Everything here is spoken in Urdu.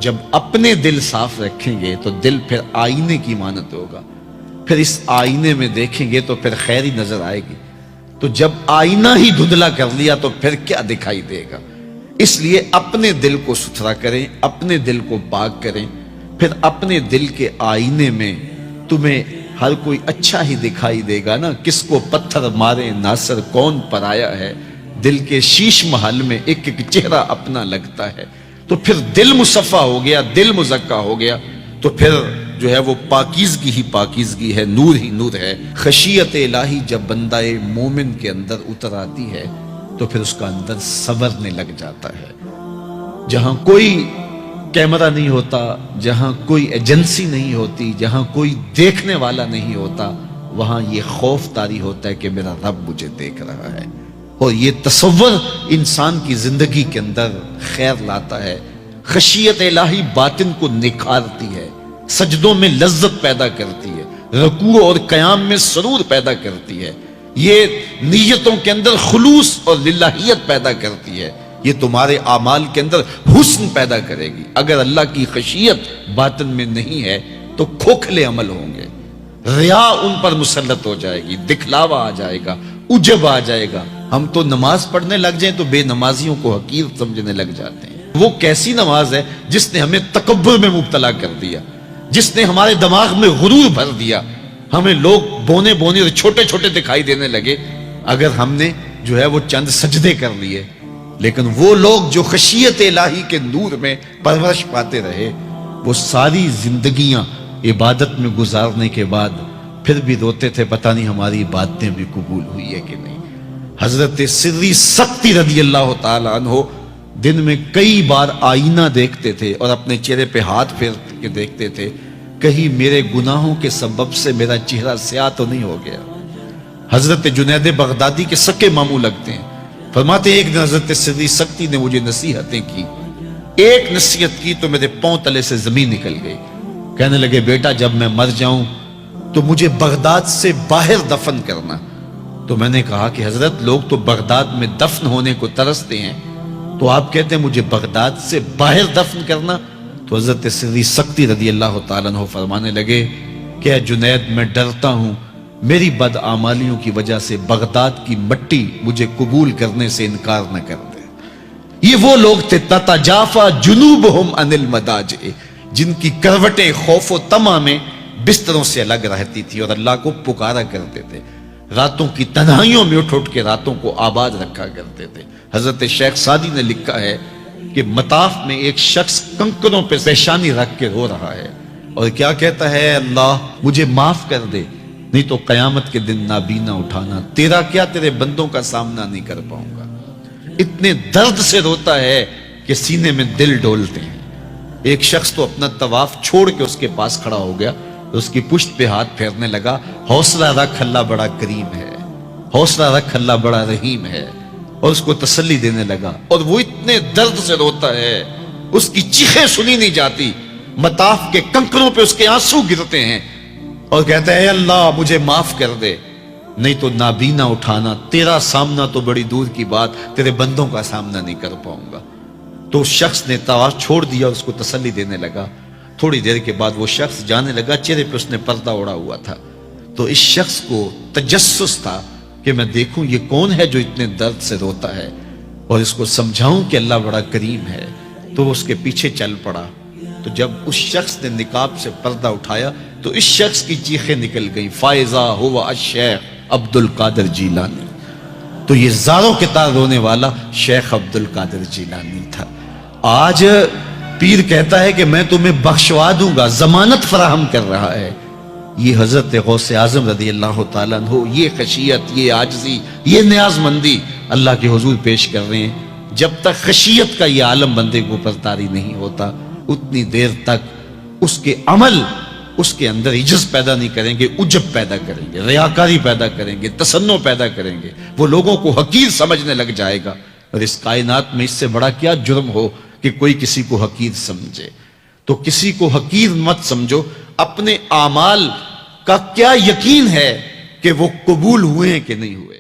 جب اپنے دل صاف رکھیں گے تو دل پھر آئینے کی مانت ہوگا، پھر اس آئینے میں دیکھیں گے تو پھر خیر ہی نظر آئے گی۔ تو جب آئینہ ہی دھندلا کر لیا تو پھر کیا دکھائی دے گا؟ اس لیے اپنے دل کو ستھرا کریں، اپنے دل کو پاک کریں، پھر اپنے دل کے آئینے میں تمہیں ہر کوئی اچھا ہی دکھائی دے گا نا۔ کس کو پتھر مارے ناصر کون پر آیا ہے، دل کے شیش محل میں ایک ایک چہرہ اپنا لگتا ہے۔ تو پھر دل مصفا ہو گیا، دل مزکا ہو گیا، تو پھر جو ہے وہ پاکیزگی ہی پاکیزگی ہے، نور ہی نور ہے۔ خشیت الہی جب بندہ مومن کے اندر اتر آتی ہے تو پھر اس کا اندر سنورنے لگ جاتا ہے۔ جہاں کوئی کیمرہ نہیں ہوتا، جہاں کوئی ایجنسی نہیں ہوتی، جہاں کوئی دیکھنے والا نہیں ہوتا، وہاں یہ خوف طاری ہوتا ہے کہ میرا رب مجھے دیکھ رہا ہے، اور یہ تصور انسان کی زندگی کے اندر خیر لاتا ہے۔ خشیت الہی باطن کو نکھارتی ہے، سجدوں میں لذت پیدا کرتی ہے، رکوع اور قیام میں سرور پیدا کرتی ہے، یہ نیتوں کے اندر خلوص اور للہیت پیدا کرتی ہے، یہ تمہارے اعمال کے اندر حسن پیدا کرے گی۔ اگر اللہ کی خشیت باطن میں نہیں ہے تو کھوکھلے عمل ہوں گے، ریا ان پر مسلط ہو جائے گی، دکھلاوا آ جائے گا، عجب آ جائے گا۔ ہم تو نماز پڑھنے لگ جائیں تو بے نمازیوں کو حقیر سمجھنے لگ جاتے ہیں۔ وہ کیسی نماز ہے جس نے ہمیں تکبر میں مبتلا کر دیا، جس نے ہمارے دماغ میں غرور بھر دیا، ہمیں لوگ بونے بونے اور چھوٹے چھوٹے دکھائی دینے لگے اگر ہم نے جو ہے وہ چند سجدے کر لیے۔ لیکن وہ لوگ جو خشیت الہی کے نور میں پرورش پاتے رہے، وہ ساری زندگیاں عبادت میں گزارنے کے بعد پھر بھی روتے تھے، پتہ نہیں ہماری عبادتیں بھی قبول ہوئی ہے کہ نہیں۔ حضرت سری سکتی رضی اللہ تعالیٰ عنہ دن میں کئی بار آئینہ دیکھتے تھے اور اپنے چہرے پہ ہاتھ پھیر کے دیکھتے تھے، کہیں میرے گناہوں کے سبب سے میرا چہرہ سیاہ تو نہیں ہو گیا۔ حضرت جنید بغدادی کے سکے ماموں لگتے ہیں، فرماتے ہیں ایک دن حضرت سری سکتی نے مجھے نصیحتیں کی، ایک نصیحت کی تو میرے پاؤں تلے سے زمین نکل گئی۔ کہنے لگے بیٹا جب میں مر جاؤں تو مجھے بغداد سے باہر دفن کرنا۔ تو میں نے کہا کہ حضرت لوگ تو بغداد میں دفن ہونے کو ترستے ہیں، تو آپ کہتے ہیں مجھے بغداد سے باہر دفن کرنا؟ تو حضرت سری سکتی رضی اللہ تعالیٰ عنہ فرمانے لگے کہ اے جنید میں ڈرتا ہوں میری بدعمالیوں کی وجہ سے بغداد کی مٹی مجھے قبول کرنے سے انکار نہ کر دے۔ یہ وہ لوگ تھے تتجافا جنوبہم عن المضاجع، جن کی کروٹیں خوف و طمع میں بستروں سے الگ رہتی تھی اور اللہ کو پکارا کرتے تھے، راتوں کی تنہائیوں میں اٹھ اٹھ کے راتوں کو آباد رکھا کرتے تھے۔ حضرت شیخ سعدی نے لکھا ہے کہ مطاف میں ایک شخص کنکروں پہ پیشانی رکھ کے رو رہا ہے اور کیا کہتا ہے، اللہ مجھے معاف کر دے نہیں تو قیامت کے دن نابینا اٹھانا، تیرا کیا تیرے بندوں کا سامنا نہیں کر پاؤں گا۔ اتنے درد سے روتا ہے کہ سینے میں دل ڈولتے ہیں۔ ایک شخص تو اپنا طواف چھوڑ کے اس کے پاس کھڑا ہو گیا، اس کی پشت پہ ہاتھ پھیرنے لگا، حوصلہ رکھ اللہ بڑا کریم ہے، حوصلہ رکھ اللہ بڑا رحیم ہے، اور اس کو تسلی دینے لگا۔ اور وہ اتنے درد سے روتا ہے، اس کی چیخیں سنی نہیں جاتی، مطاف کے کنکروں پہ اس کے آنسو گرتے ہیں اور کہتا ہے اے اللہ مجھے معاف کر دے نہیں تو نابینا اٹھانا، تیرا سامنا تو بڑی دور کی بات، تیرے بندوں کا سامنا نہیں کر پاؤں گا۔ تو اس شخص نے طواف چھوڑ دیا، اس کو تسلی دینے لگا۔ تھوڑی دیر کے بعد وہ شخص جانے لگا، چہرے پہ اس نے پردہ اڑا ہوا تھا۔ تو اس شخص کو تجسس تھا کہ میں دیکھوں یہ کون ہے جو اتنے درد سے روتا ہے اور اس کو سمجھاؤں کہ اللہ بڑا کریم ہے۔ تو وہ اس کے پیچھے چل پڑا، تو جب اس شخص نے نقاب سے پردہ اٹھایا تو اس شخص کی چیخیں نکل گئیں، فائزہ ہوا الشیخ عبد القادر جیلانی۔ تو یہ زاروں کے تار رونے والا شیخ عبد القادر جیلانی تھا۔ آج پیر کہتا ہے کہ میں تمہیں بخشوا دوں گا، ضمانت فراہم کر رہا ہے۔ یہ حضرت غوث اعظم رضی اللہ تعالیٰ عنہ یہ خشیت، یہ عاجزی، یہ نیاز مندی اللہ کے حضور پیش کر رہے ہیں۔ جب تک خشیت کا یہ عالم بندے کو پر طاری نہیں ہوتا اتنی دیر تک اس کے عمل اس کے اندر عجز پیدا نہیں کریں گے، عجب پیدا کریں گے، ریاکاری پیدا کریں گے، تصنع پیدا کریں گے، وہ لوگوں کو حقیر سمجھنے لگ جائے گا۔ اور اس کائنات میں اس سے بڑا کیا جرم ہو کہ کوئی کسی کو حقیر سمجھے؟ تو کسی کو حقیر مت سمجھو، اپنے اعمال کا کیا یقین ہے کہ وہ قبول ہوئے ہیں کہ نہیں ہوئے؟